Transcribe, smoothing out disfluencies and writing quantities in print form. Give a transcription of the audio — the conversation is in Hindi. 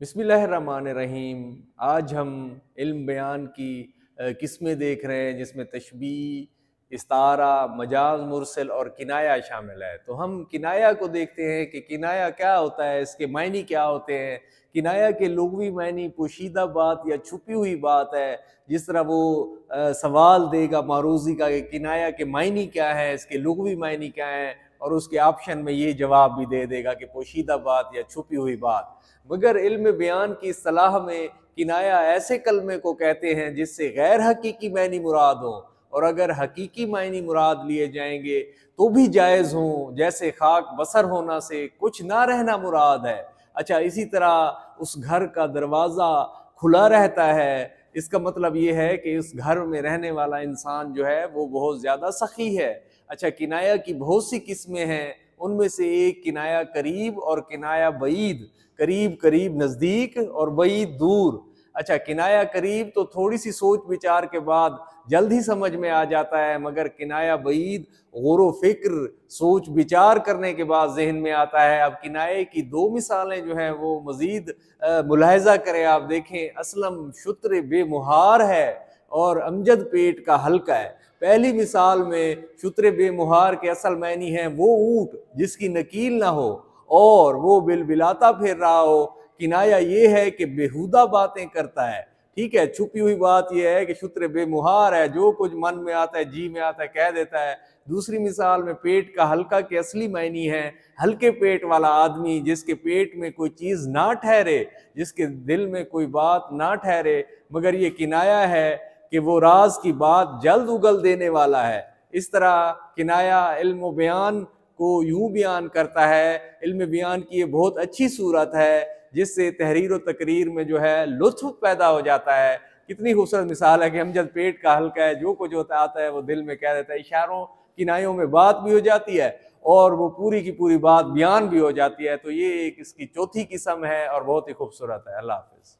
बिस्मिल्लाहिर्रहमानिर्रहीम। आज हम इल्म बयान की किस्में देख रहे हैं जिसमें तशबीह, इस्तारा, मजाज मुरसल और किनाया शामिल है। तो हम किनाया को देखते हैं कि किनाया क्या होता है, इसके मायने क्या होते हैं। किनाया के लुग़वी मायने पोशीदा बात या छुपी हुई बात है। जिस तरह वो सवाल देगा मारूज़ी का कि किनाया के मायने क्या है, इसके लुग़वी मायने क्या हैं, और उसके ऑप्शन में ये जवाब भी दे देगा कि पोशीदा बात या छुपी हुई बात। मगर इल्म बयान की सलाह में किनाया ऐसे कलमे को कहते हैं जिससे गैर हकीकी मायनी मुराद हो, और अगर हकीकी मायनी मुराद लिए जाएंगे तो भी जायज़ हों, जैसे खाक बसर होना से कुछ ना रहना मुराद है। अच्छा, इसी तरह उस घर का दरवाज़ा खुला रहता है, इसका मतलब ये है कि उस घर में रहने वाला इंसान जो है वो बहुत ज़्यादा सखी है। अच्छा, किनाया की बहुत सी किस्में हैं, उनमें से एक किनाया करीब और किनाया बईद। करीब करीब नज़दीक और बईद दूर। अच्छा, किनाया करीब तो थोड़ी सी सोच विचार के बाद जल्द ही समझ में आ जाता है, मगर किनाया बईद गौर फिक्र सोच विचार करने के बाद जहन में आता है। अब किनाये की दो मिसालें जो हैं वो मजीद मुलाहिजा करें। आप देखें, असलम शुत्र बेमुहार है और अमजद पेट का हल्का है। पहली मिसाल में शुत्र बेमुहार के असल मायनी है वो ऊँट जिसकी नकील ना हो और वो बिलबिलाता फिर रहा हो। किनाया ये है कि बेहुदा बातें करता है। ठीक है, छुपी हुई बात यह है कि शुत्र बेमुहार है, जो कुछ मन में आता है, जी में आता है, कह देता है। दूसरी मिसाल में पेट का हल्का के असली मायनी है हल्के पेट वाला आदमी, जिसके पेट में कोई चीज़ ना ठहरे, जिसके दिल में कोई बात ना ठहरे, मगर ये किनाया है कि वो राज की बात जल्द उगल देने वाला है। इस तरह किनाया इल्म बयान को यूं बयान करता है। इल्म बयान की ये बहुत अच्छी सूरत है जिससे तहरीर व तकरीर में जो है लुत्फ पैदा हो जाता है। कितनी खूबसूरत मिसाल है कि हम जब पेट का हल्का है, जो कुछ होता आता है वो दिल में कह देता है। इशारों किनायों में बात भी हो जाती है और वो पूरी की पूरी बात बयान भी हो जाती है। तो ये एक इसकी चौथी किस्म है और बहुत ही खूबसूरत है। अल्लाह हाफिज़।